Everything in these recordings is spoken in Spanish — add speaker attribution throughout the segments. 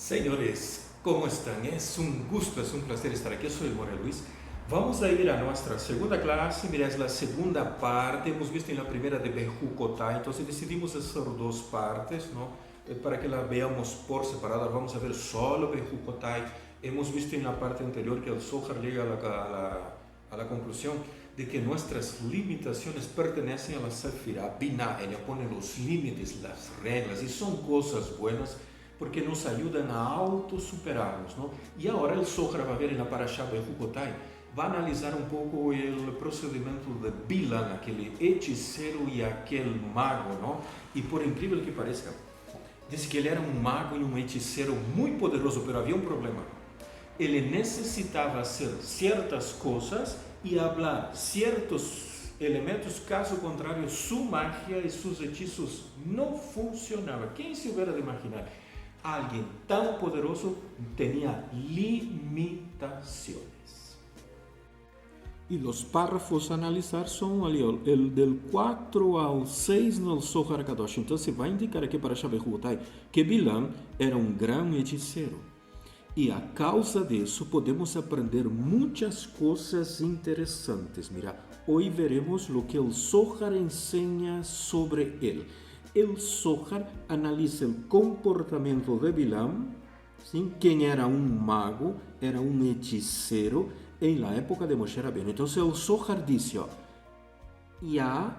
Speaker 1: Señores, ¿cómo están? Es un gusto, es un placer estar aquí. Yo soy Jorge Luis. Vamos a ir a nuestra segunda clase. Mira, es la segunda parte. Hemos visto en la primera de Bejucotá, entonces decidimos hacer dos partes, ¿no? Para que la veamos por separado. Vamos a ver solo Bejucotá. Hemos visto en la parte anterior que el Zohar llega a la conclusión de que nuestras limitaciones pertenecen a la Sefirá Binah. Ella pone los límites, las reglas, y son cosas buenas porque nos ayudan a autosuperarnos, ¿no? Y ahora el Zohar va a ver en la Parashá Bejucotá, va a analizar un poco el procedimiento de Bilam, aquel hechicero y aquel mago, ¿no? Y por increíble que parezca, dice que él era un mago y un hechicero muy poderoso, pero había un problema. Él necesitaba hacer ciertas cosas y hablar ciertos elementos, caso contrario, su magia y sus hechizos no funcionaban. ¿Quién se hubiera de imaginar? Alguien tan poderoso tenía limitaciones. Y los párrafos a analisar son ali, el del 4 al 6 no Zohar Kadosh. Entonces va a indicar aquí para Bejucotá que Bilam era un gran hechicero. Y a causa de eso podemos aprender muchas cosas interesantes. Mira, hoy veremos lo que el Zohar enseña sobre él. El Zohar analiza el comportamiento de Bilam, ¿sí? Quien era un mago, era un hechicero en la época de Moshe Rabbeinu. Entonces el Zohar dice, ya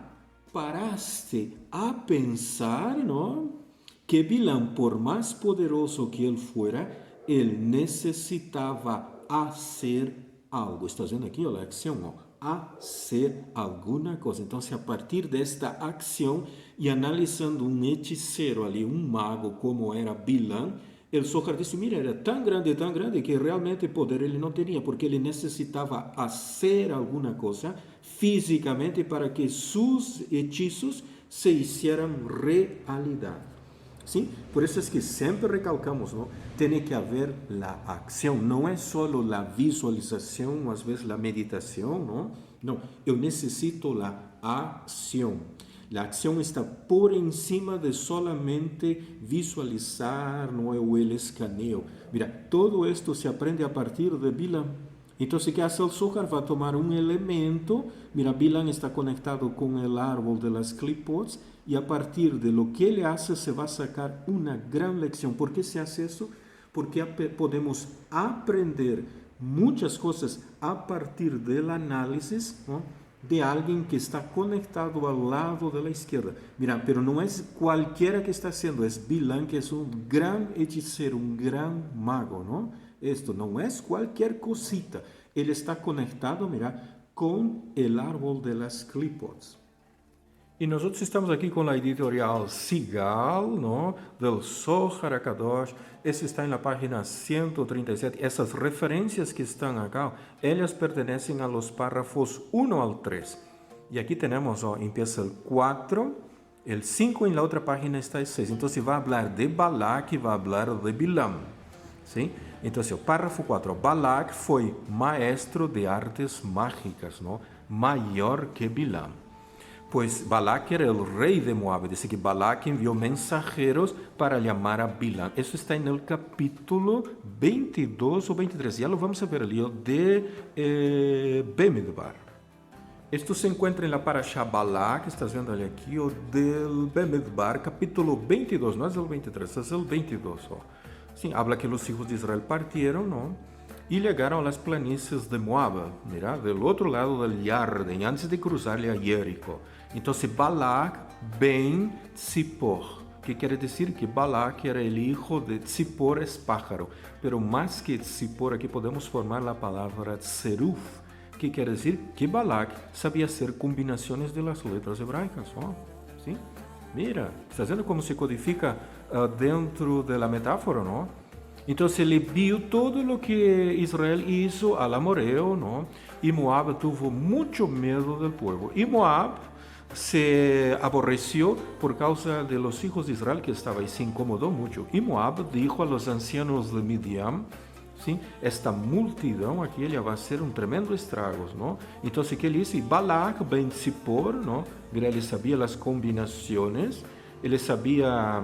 Speaker 1: paraste a pensar, ¿no? Que Bilam, por más poderoso que él fuera, él necesitaba hacer algo. ¿Estás viendo aquí la acción? ¿No? Hacer alguna cosa. Entonces, a partir de esta acción y analizando un hechicero ali, un mago como era Bilam, el Zohar dice, mira, era tan grande que realmente poder ele não tenía, porque ele necesitaba hacer alguna cosa físicamente para que sus hechizos se hicieran realidad. ¿Sí? Por eso es que siempre recalcamos, ¿no? Tiene que haber la acción, no es solo la visualización, o a veces la meditación, ¿no? No, yo necesito la acción. La acción está por encima de solamente visualizar, ¿no? O el escaneo. Mira, todo esto se aprende a partir de Bilam. Entonces, ¿qué hace el Zohar? Va a tomar un elemento. Mira, Bilam está conectado con el árbol de las clipots y a partir de lo que él hace se va a sacar una gran lección. ¿Por qué se hace eso? Porque podemos aprender muchas cosas a partir del análisis, ¿no? De alguien que está conectado al lado de la izquierda. Mira, pero no es cualquiera que está haciendo, es Bilam, que es un gran hechicero, un gran mago, ¿no? Esto no es cualquier cosita. Él está conectado, mira, con el árbol de las clipots. Y nosotros estamos aquí con la editorial Sigal, ¿no? Del Zohar Kadosh. Ese está en la página 137. Esas referencias que están acá, ellas pertenecen a los párrafos 1 al 3. Y aquí tenemos, empieza el 4, el 5 en la otra página está el 6. Entonces va a hablar de Balak y va a hablar de Bilam. ¿Sí? Entonces, el párrafo 4. Balak fue maestro de artes mágicas, ¿no? Mayor que Bilam. Pues Balak era el rey de Moab. Dice que Balak envió mensajeros para llamar a Bilam. Eso está en el capítulo 22 o 23. Ya lo vamos a ver ali, de Bemidbar. Esto se encuentra en la Parashá Balak, estás viendo ali aqui, del Bemidbar, capítulo 22. No es el 23, es el 22. Sí, habla que los hijos de Israel partieron, ¿no? Y llegaron a las planicies de Moab, mira, del otro lado del Yarden, antes de cruzarle a Jericó. Entonces Balak ben Tzipor, que quiere decir que Balak era el hijo de Tzipor, es pájaro, pero más que Tzipor, aquí podemos formar la palabra Tzeruf, que quiere decir que Balak sabía hacer combinaciones de las letras hebraicas, ¿no? ¿Sí? Mira, está viendo cómo se codifica dentro de la metáfora, ¿no? Entonces ele viu todo lo que Israel hizo al amoreo, ¿no? Y Moab tuvo mucho miedo del pueblo. Y Moab se aborreció por causa de los hijos de Israel que estaba ahí, se incomodó mucho. Y Moab dijo a los ancianos de Midian, ¿sí? Esta multidão aquí ella va a hacer un tremendo estrago, ¿no? Entonces, ¿qué él hizo? Balak ben Tzipor, ¿no? Mira, él sabía las combinaciones, él sabía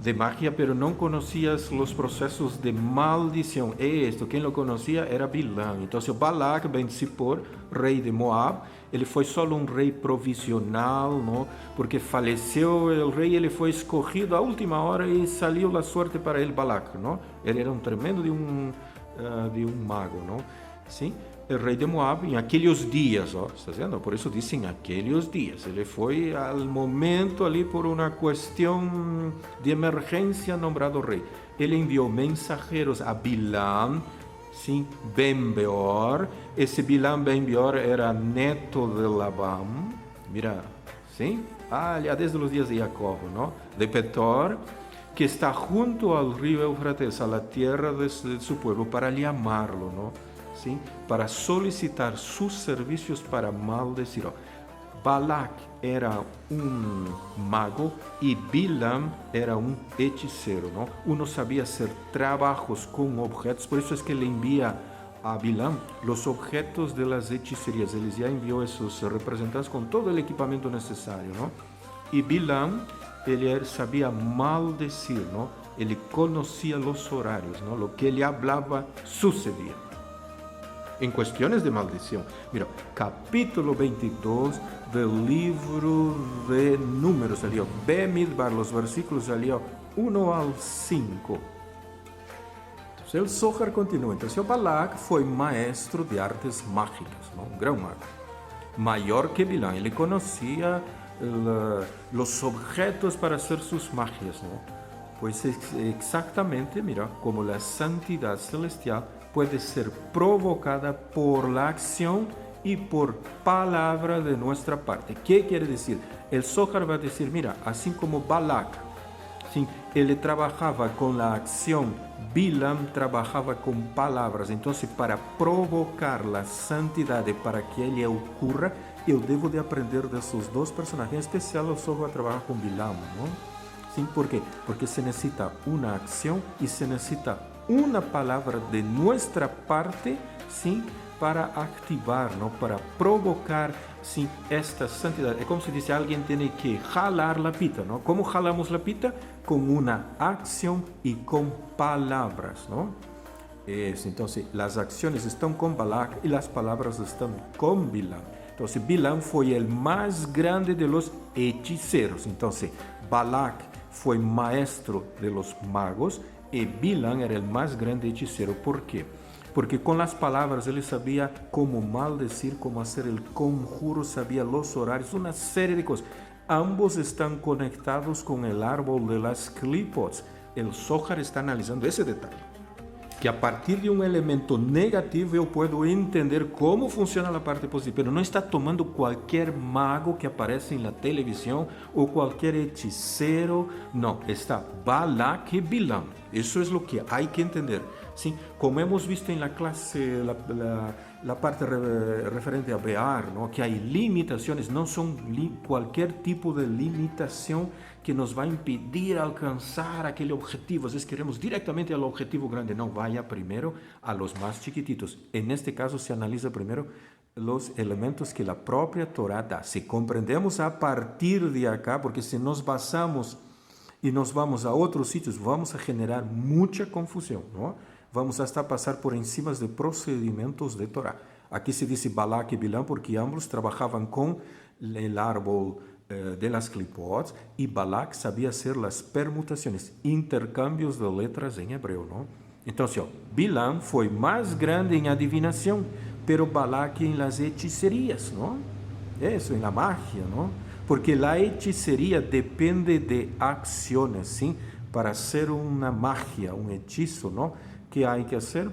Speaker 1: de magia, pero no conocías los procesos de maldición. Esto, quien lo conocía era Bilam. Entonces Balac, Ben Zippor, rei de Moab, ele foi solo um rei provisional, não? Porque faleceu o rei, ele foi escolhido à última hora e saiu a sorte para ele, Balac, não? Ele era um tremendo de um mago, não? Sim? O rei de Moab, em aqueles dias, ó, está vendo? Por isso dizem aqueles dias. Ele foi ao momento ali por uma questão de emergência nombrado rei. Ele enviou mensageiros a Bilam, sim, Ben-Beor. Esse Bilam Ben-Beor era neto de Labão, mira, sim? Já desde os dias de Jacob, não? De Petor, que está junto ao rio Eufrates, a la tierra de su pueblo, para llamarlo, não? ¿Sí? Para solicitar sus servicios para maldecir. Balac era un mago y Bilam era un hechicero, ¿no? Uno sabía hacer trabajos con objetos, por eso es que le envía a Bilam los objetos de las hechicerías. Él ya envió esos representantes con todo el equipamiento necesario, ¿no? Y Bilam, él sabía maldecir, ¿no? Él conocía los horarios, ¿no? Lo que él hablaba sucedía. En cuestiones de maldición. Mira, capítulo 22 del libro de Números, salió Bemidbar, los versículos salió 1 al 5. Entonces el Zohar continúa. Entonces Balac fue maestro de artes mágicas, ¿no? Un gran mago. Mayor que Bilam, él conocía los objetos para hacer sus magias, ¿no? Pues exactamente, mira, como la santidad celestial puede ser provocada por la acción y por palabra de nuestra parte. ¿Qué quiere decir? El Zohar va a decir, mira, así como Balac, ¿sí? Él trabajaba con la acción, Bilam trabajaba con palabras. Entonces, para provocar la santidad, para que ella ocurra, yo debo de aprender de esos dos personajes. En especial, el Zohar trabaja con Bilam, ¿no? ¿Sí? ¿Por qué? Porque se necesita una acción y se necesita una palabra de nuestra parte, ¿sí? Para activar, ¿no? Para provocar, ¿sí? Esta santidad. Es como se dice, alguien tiene que jalar la pita, ¿no? ¿Cómo jalamos la pita? Con una acción y con palabras, ¿no? Entonces, las acciones están con Balac y las palabras están con Bilam. Entonces, Bilam fue el más grande de los hechiceros. Entonces, Balac fue maestro de los magos y Bilam era el más grande hechicero. ¿Por qué? Porque con las palabras él sabía cómo maldecir, cómo hacer el conjuro, sabía los horarios, una serie de cosas. Ambos están conectados con el árbol de las clipots. El Zohar está analizando ese detalle. Que a partir de un elemento negativo yo puedo entender cómo funciona la parte positiva, pero no está tomando cualquier mago que aparece en la televisión o cualquier hechicero, no, está Balac y Bilam. Eso es lo que hay que entender, ¿sí? Como hemos visto en la clase, la parte referente a Bear, ¿no? Que hay limitaciones, no son cualquier tipo de limitación que nos va a impedir alcanzar aquel objetivo. Si queremos directamente al objetivo grande, no, vaya primero a los más chiquititos. En este caso se analiza primero los elementos que la propia Torah da. Si comprendemos a partir de acá, porque si nos basamos y nos vamos a otros sitios, vamos a generar mucha confusión, ¿no? Vamos hasta pasar por encima de procedimientos de Torah. Aquí se dice Balac y Bilam porque ambos trabajaban con el árbol de las clipots y Balac sabía hacer las permutaciones, intercambios de letras en hebreo, ¿no? Entonces, Bilam fue más grande en adivinación, pero Balac en las hechicerías, ¿no? Eso, en la magia, ¿no? Porque la hechicería depende de acciones, ¿sí? Para hacer una magia, un hechizo, ¿no? ¿Qué hay que hacer?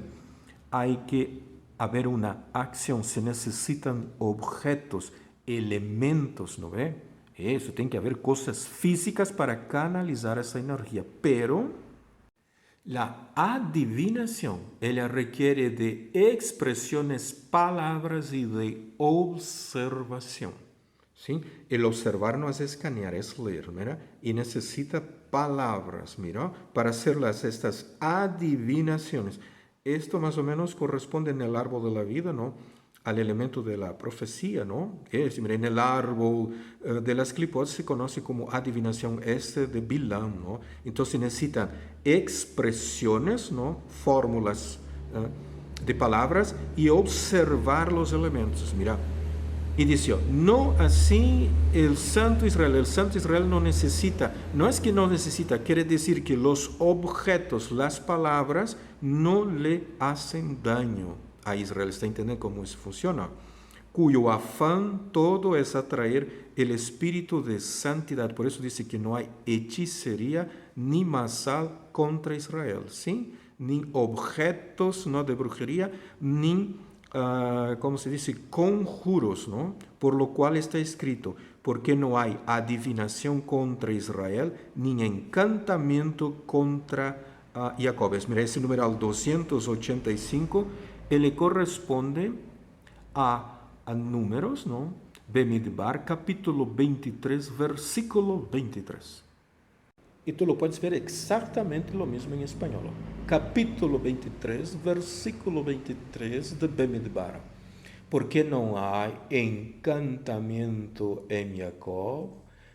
Speaker 1: Hay que haber una acción, se necesitan objetos, elementos, ¿no ve? Eso, tiene que haber cosas físicas para canalizar esa energía, pero la adivinación, ella requiere de expresiones, palabras y de observación, ¿sí? El observar no es escanear, es leer, mira, y necesita palabras, mira, para hacer estas adivinaciones. Esto más o menos corresponde en el árbol de la vida, ¿no? al elemento de la profecía, ¿no? Mira, en el árbol de las clipot se conoce como adivinación de Bilam, ¿no? Entonces necesitan expresiones, ¿no? Fórmulas de palabras y observar los elementos. Mira, y dice, no así el Santo Israel. El Santo Israel no necesita, no es que no necesita, quiere decir que los objetos, las palabras, no le hacen daño a Israel. ¿Está entendiendo cómo eso funciona? Cuyo afán todo es atraer el espíritu de santidad. Por eso dice que no hay hechicería ni masal contra Israel, ¿sí? Ni objetos, no, de brujería, ni ¿cómo se dice? Conjuros, ¿no? Por lo cual está escrito, porque no hay adivinación contra Israel, ni encantamiento contra Jacob. Mira, ese numeral 285, él le corresponde a Números, ¿no? Bemidbar, capítulo 23, versículo 23. Y tú lo puedes ver exactamente lo mismo en español. Capítulo 23, versículo 23 de Bemidbar. Porque no hay encantamiento en Jacob,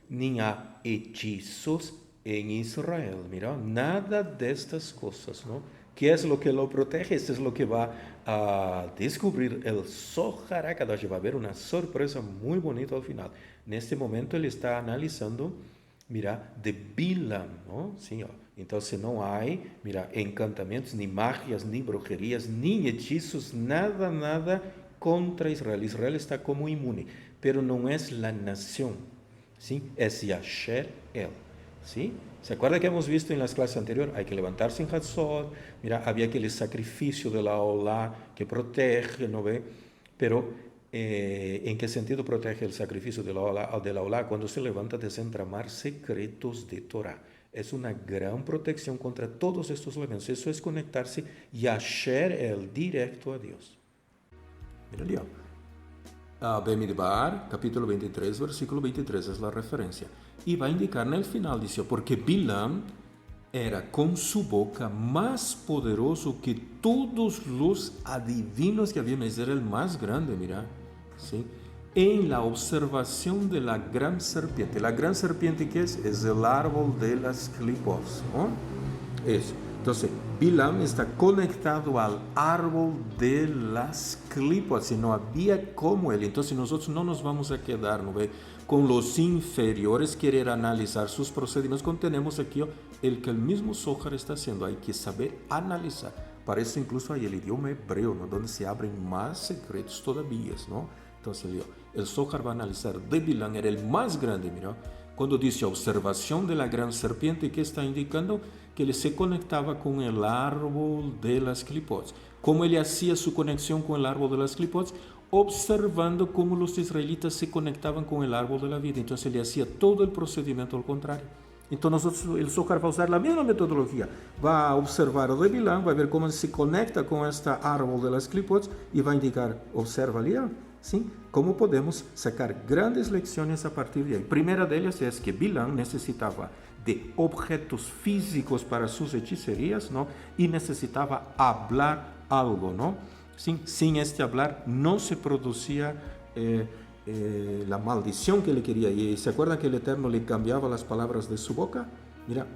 Speaker 1: ni hay hechizos en Israel. Mira, nada de estas cosas, ¿no? ¿Qué es lo que lo protege? Esto es lo que va a descubrir el Zohar HaKadosh. Va a haber una sorpresa muy bonita al final. En este momento él está analizando, mira, de Bilam, ¿no? Sí, entonces no hay, mira, encantamientos, ni magias, ni brujerías, ni hechizos, nada contra Israel. Israel está como inmune, pero no es la nación, ¿sí? Es Yasher El, ¿sí? ¿Se acuerda que hemos visto en las clases anteriores? Hay que levantarse en Hatzot, mira, había aquel sacrificio de la Olá que protege, ¿no ve? Pero ¿en qué sentido protege el sacrificio de la Olá? Cuando se levanta a desentramar secretos de Torah. Es una gran protección contra todos estos elementos. Eso es conectarse Yasher El directo a Dios. Mira ali, Bemidbar, capítulo 23, versículo 23 es la referencia. Y va a indicar en el final, dice, porque Bilam era con su boca más poderoso que todos los adivinos que había. Era el más grande, mira, ¿sí? En la observación de la gran serpiente. La gran serpiente, ¿qué es? Es el árbol de las clipos, ¿no? Eso. Entonces, Bilam está conectado al árbol de las clipos, y no había como él. Entonces, nosotros no nos vamos a quedar, ¿no ve?, con los inferiores, querer analizar sus procedimientos. Contenemos aquí el que el mismo Zohar está haciendo. Hay que saber analizar. Para eso incluso hay el idioma hebreo, ¿no?, donde se abren más secretos todavía, ¿no? Entonces, el Zohar va a analizar de Bilam, era el más grande, mira. Cuando dice observación de la gran serpiente, ¿qué está indicando? Que él se conectaba con el árbol de las clipots. ¿Cómo él hacía su conexión con el árbol de las clipots? Observando cómo los israelitas se conectaban con el árbol de la vida. Entonces él hacía todo el procedimiento al contrario. Entonces nosotros, el Zohar va a usar la misma metodología. Va a observar el de Bilam, va a ver cómo se conecta con este árbol de las clipots y va a indicar, observa ali, ¿sí? ¿Cómo podemos sacar grandes lecciones a partir de ahí? Primera de ellas es que Bilam necesitaba de objetos físicos para sus hechicerías, ¿no? Y necesitaba hablar algo, ¿no? Sin este hablar no se producía la maldición que le quería. ¿Y se acuerdan que el Eterno le cambiaba las palabras de su boca? Mira,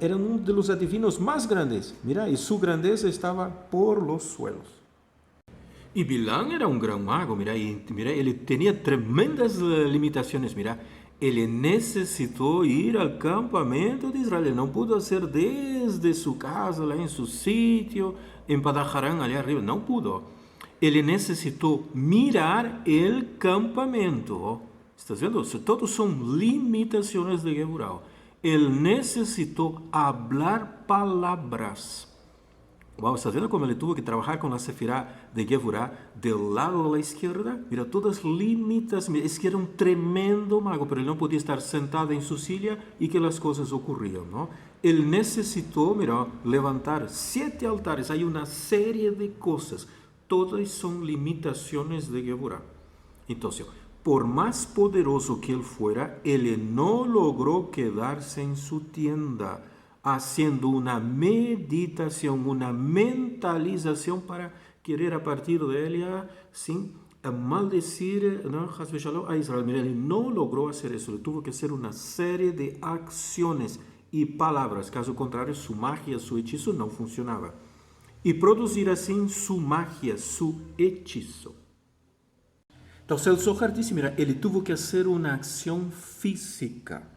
Speaker 1: era uno de los adivinos más grandes. Mira, y su grandeza estaba por los suelos. Y Bilam era un gran mago, mira, él tenía tremendas limitaciones, mira. Él necesitó ir al campamento de Israel, no pudo hacer desde su casa, lá en su sitio, en Padaharán, allá arriba, no pudo. Él necesitó mirar el campamento. ¿Estás viendo? Todos son limitaciones de Geburah. Él necesitó hablar palabras. Wow, ¿estás viendo cómo él tuvo que trabajar con la sefirá de Geburah del lado de la izquierda? Mira, todas limitas. Es que era un tremendo mago, pero él no podía estar sentado en su silla y que las cosas ocurrían, ¿no? Él necesitó, mira, levantar 7 altares. Hay una serie de cosas. Todas son limitaciones de Geburah. Entonces, por más poderoso que él fuera, él no logró quedarse en su tienda haciendo una meditación, una mentalización para querer a partir de ella, ¿sí? Maldecir, ¿no? A Israel. Mira, él no logró hacer eso, le tuvo que hacer una serie de acciones y palabras, caso contrario su magia, su hechizo no funcionaba. Y producir así su magia, su hechizo. Entonces el Zohar dice, mira, él tuvo que hacer una acción física.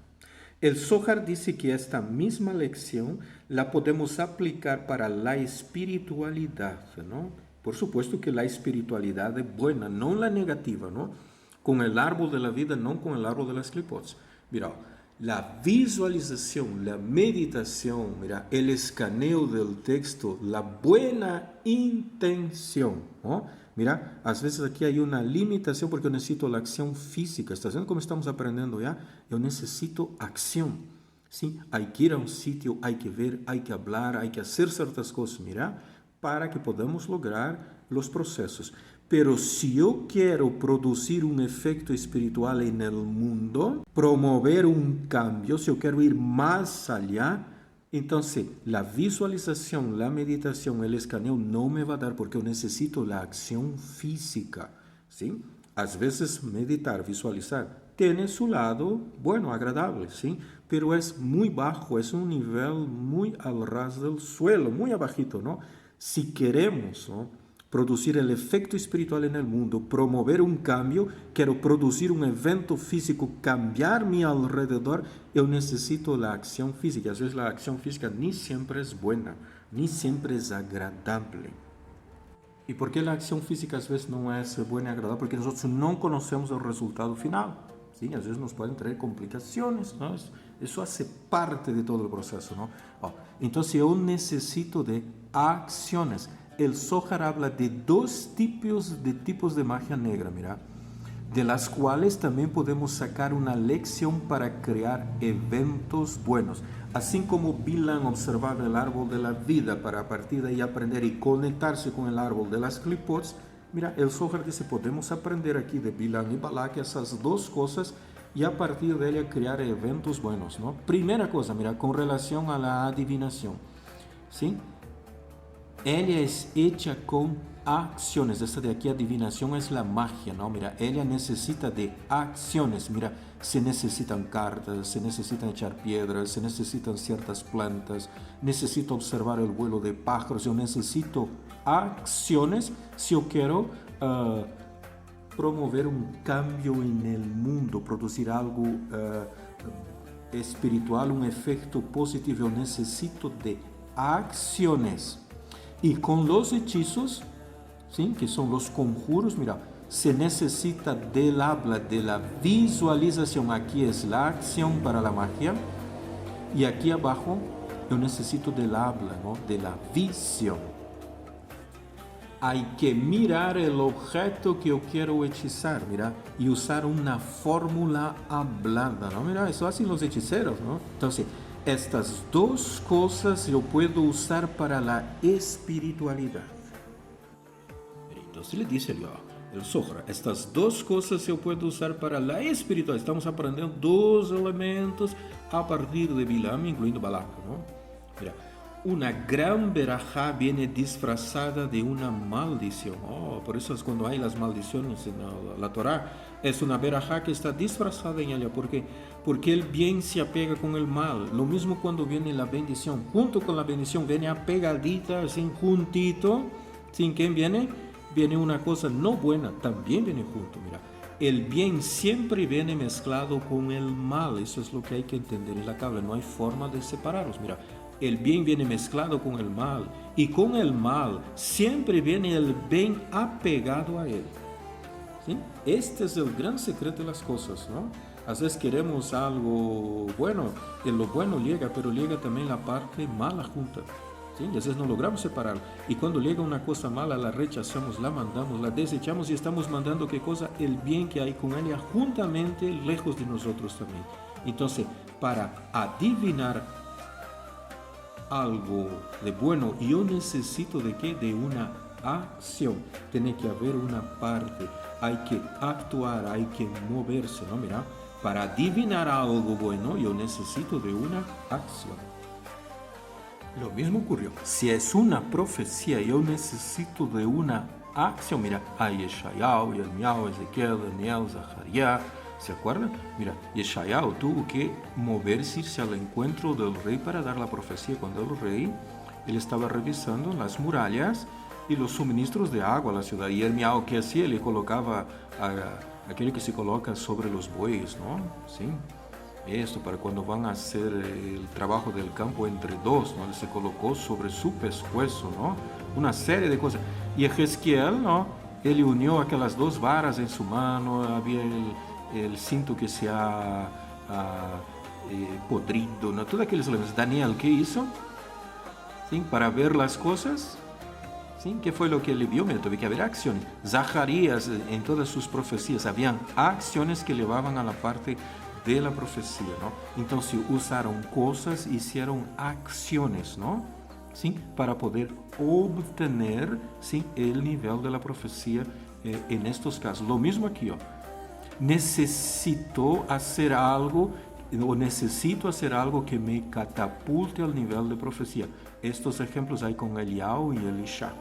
Speaker 1: El Zohar dice que esta misma lección la podemos aplicar para la espiritualidad, ¿no? Por supuesto que la espiritualidad es buena, no la negativa, ¿no? Con el árbol de la vida, no con el árbol de las clipots. Mira, la visualización, la meditación, mira, el escaneo del texto, la buena intención, ¿no? Mira, a veces aquí hay una limitación porque yo necesito la acción física. ¿Estás viendo cómo estamos aprendiendo ya? Yo necesito acción. ¿Sí? Hay que ir a un sitio, hay que ver, hay que hablar, hay que hacer ciertas cosas, mira, para que podamos lograr los procesos. Pero si yo quiero producir un efecto espiritual en el mundo, promover un cambio, si yo quiero ir más allá, entonces la visualización, la meditación, el escaneo no me va a dar porque yo necesito la acción física, ¿sí? A veces meditar, visualizar, tiene su lado bueno, agradable, ¿sí? Pero es muy bajo, es un nivel muy al ras del suelo, muy abajito, ¿no? Si queremos, ¿no?, producir el efecto espiritual en el mundo, promover un cambio, quiero producir un evento físico, cambiar mi alrededor, yo necesito la acción física. A veces la acción física ni siempre es buena, ni siempre es agradable. ¿Y por qué la acción física a veces no es buena y agradable? Porque nosotros no conocemos el resultado final. ¿Sí? A veces nos pueden traer complicaciones, ¿no? Eso hace parte de todo el proceso, ¿no? Entonces yo necesito de acciones. El Zohar habla de dos tipos de magia negra, mira, de las cuales también podemos sacar una lección para crear eventos buenos. Así como Bilam observaba el árbol de la vida para a partir de ahí aprender y conectarse con el árbol de las clipots, mira, el Zohar dice, podemos aprender aquí de Bilam y Balak esas dos cosas y a partir de ella crear eventos buenos, ¿no? Primera cosa, mira, con relación a la adivinación, ¿sí? Ella es hecha con acciones. Esta de aquí, adivinación, es la magia, ¿no? Mira, ella necesita de acciones. Mira, se necesitan cartas, se necesitan echar piedras, se necesitan ciertas plantas, necesito observar el vuelo de pájaros. Yo necesito acciones si yo quiero promover un cambio en el mundo, producir algo espiritual, un efecto positivo. Yo necesito de acciones. Y con los hechizos, ¿sí?, que son los conjuros, mira, se necesita del habla, de la visualización. Aquí es la acción para la magia. Y aquí abajo yo necesito del habla, ¿no?, de la visión. Hay que mirar el objeto que yo quiero hechizar, mira, y usar una fórmula hablada, ¿no? Mira, eso hacen los hechiceros, ¿no? Entonces, estas dos cosas yo puedo usar para la espiritualidad. Entonces le dice el Zohar, estas dos cosas yo puedo usar para la espiritualidad. Estamos aprendiendo dos elementos a partir de Bilam, incluyendo Balak, ¿no? Mira, una gran verajá viene disfrazada de una maldición. Por eso es cuando hay las maldiciones en la Torah, es una verajá que está disfrazada en ella. ¿Por qué? Porque el bien se apega con el mal. Lo mismo cuando viene la bendición. Junto con la bendición viene apegadita, así juntito. ¿Sin quién viene? Viene una cosa no buena, también viene junto. Mira, el bien siempre viene mezclado con el mal. Eso es lo que hay que entender en la Cábala. No hay forma de separarlos. Mira, el bien viene mezclado con el mal, y con el mal siempre viene el bien apegado a él. ¿Sí? Este es el gran secreto de las cosas, ¿no? A veces queremos algo bueno, y lo bueno llega, pero llega también la parte mala junta. ¿Sí? Y a veces no logramos separarlo. Y cuando llega una cosa mala, la rechazamos, la mandamos, la desechamos y estamos mandando, ¿qué cosa? El bien que hay con ella juntamente lejos de nosotros también. Entonces, para adivinar algo de bueno, yo necesito de qué? De una acción. Tiene que haber una parte, hay que actuar, hay que moverse, ¿no? Mira, para adivinar algo bueno yo necesito de una acción. Lo mismo ocurrió. Si es una profecía, yo necesito de una acción. Mira, hay Yeshayahu, Yirmiyahu, Ezequiel, Daniel, Zacarías. ¿Se acuerdan? Mira, Yeshayahu tuvo que moverse, irse al encuentro del rey para dar la profecía. Cuando el rey, él estaba revisando las murallas y los suministros de agua a la ciudad. Y Yirmiyahu, ¿qué hacía? Le colocaba aquello que se coloca sobre los bueyes, ¿no? Sí. Esto para cuando van a hacer el trabajo del campo entre dos, ¿no? Se colocó sobre su pescuezo, ¿no? Una serie de cosas. Y Ezequiel, ¿no? Él unió aquellas dos varas en su mano, había el cinto que se ha podrido, ¿no? Todos aquellos elementos. Daniel, ¿qué hizo? ¿Sí? Para ver las cosas. ¿Sí? ¿Qué fue lo que le vio? Mira, tuve que haber acciones. Zacarías, en todas sus profecías, habían acciones que llevaban a la parte de la profecía, ¿no? Entonces usaron cosas, hicieron acciones, ¿no? ¿Sí? Para poder obtener, ¿sí?, el nivel de la profecía en estos casos. Lo mismo aquí, yo necesito hacer algo o necesito hacer algo que me catapulte al nivel de profecía. Estos ejemplos hay con Eliyahu y Elisha.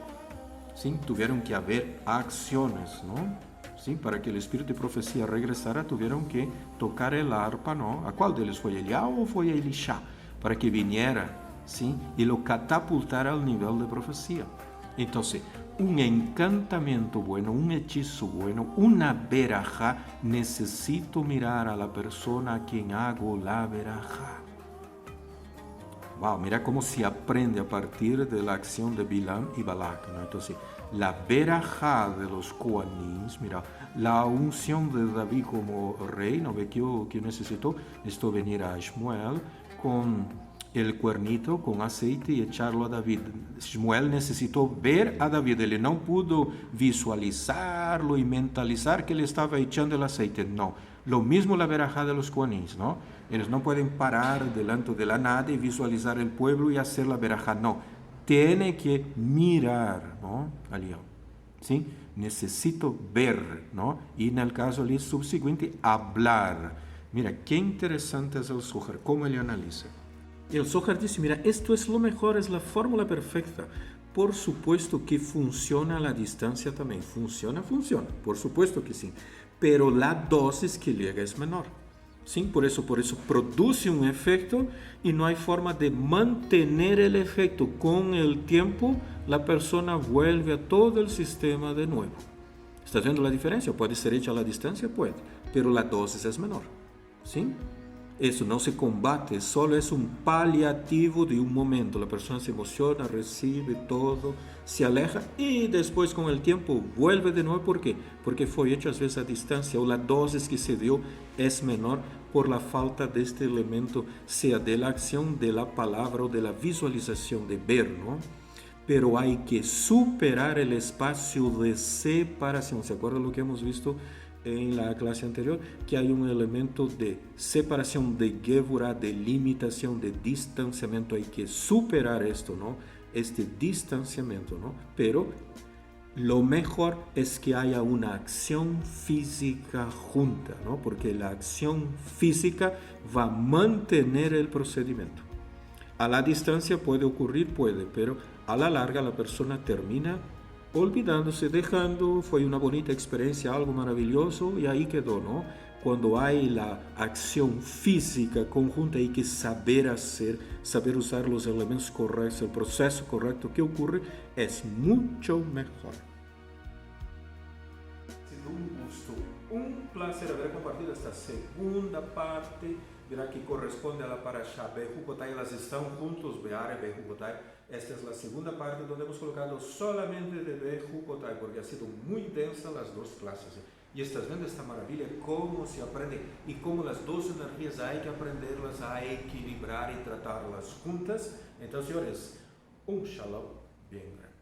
Speaker 1: ¿Sí? Tuvieron que haber acciones, ¿no? ¿Sí? Para que el espíritu de profecía regresara, tuvieron que tocar el arpa, ¿no? ¿A cuál de ellos fue? ¿Eliyahu o fue Elisha? Para que viniera, ¿sí?, y lo catapultara al nivel de profecía. Entonces, un encantamiento bueno, un hechizo bueno, una verajá, necesito mirar a la persona a quien hago la verajá. Wow, mira cómo se aprende a partir de la acción de Bilam y Balak, ¿no? Entonces, la verajá de los Kohanim, mira, la unción de David como rey, ¿no ve que necesitó? Esto venir a Shmuel con el cuernito, con aceite y echarlo a David. Shmuel necesitó ver a David, él no pudo visualizarlo y mentalizar que le estaba echando el aceite, no. Lo mismo la verajá de los Kohanim, ¿no? Ellos no pueden parar delante de la nada y visualizar el pueblo y hacer la verajá, no. Tiene que mirar, ¿no?, al León, ¿sí? Necesito ver, ¿no? Y en el caso ali subsiguiente, hablar. Mira, qué interesante es el Zohar, cómo él analiza. Y el Zohar dice, mira, esto es lo mejor, es la fórmula perfecta. Por supuesto que funciona a la distancia también. Funciona, por supuesto que sí. Pero la dosis que llega es menor. ¿Sí? Por eso produce un efecto y no hay forma de mantener el efecto. Con el tiempo, la persona vuelve a todo el sistema de nuevo. ¿Estás viendo la diferencia? ¿Puede ser hecha a la distancia? Puede, pero la dosis es menor. ¿Sí? Eso no se combate, solo es un paliativo de un momento. La persona se emociona, recibe todo, se aleja y después con el tiempo vuelve de nuevo. ¿Por qué? Porque fue hecho a veces a distancia o la dosis que se dio es menor por la falta de este elemento, sea de la acción, de la palabra o de la visualización, de ver, ¿no? Pero hay que superar el espacio de separación. ¿Se acuerdan lo que hemos visto en la clase anterior? Que hay un elemento de separación, de gevurah, de limitación, de distanciamiento. Hay que superar esto, ¿no? Este distanciamiento, ¿no? Pero lo mejor es que haya una acción física junta, ¿no? Porque la acción física va a mantener el procedimiento. A la distancia puede ocurrir, pero a la larga la persona termina olvidándose, dejando, fue una bonita experiencia, algo maravilloso y ahí quedó, ¿no? Cuando hay la acción física conjunta hay que saber hacer, saber usar los elementos correctos, el proceso correcto que ocurre es mucho mejor. Ha sido un gusto, un placer haber compartido esta segunda parte. Verá que corresponde a la parashá Bejucotai, elas están juntos, Beara y Bejucotai. Esta es la segunda parte donde hemos colocado solamente de Bejucotai, porque ha sido muy intensa las dos clases. Y estás viendo esta maravilla, cómo se aprende y cómo las dos energías hay que aprenderlas a equilibrar y tratarlas juntas. Entonces, señores, un shalom bien grande.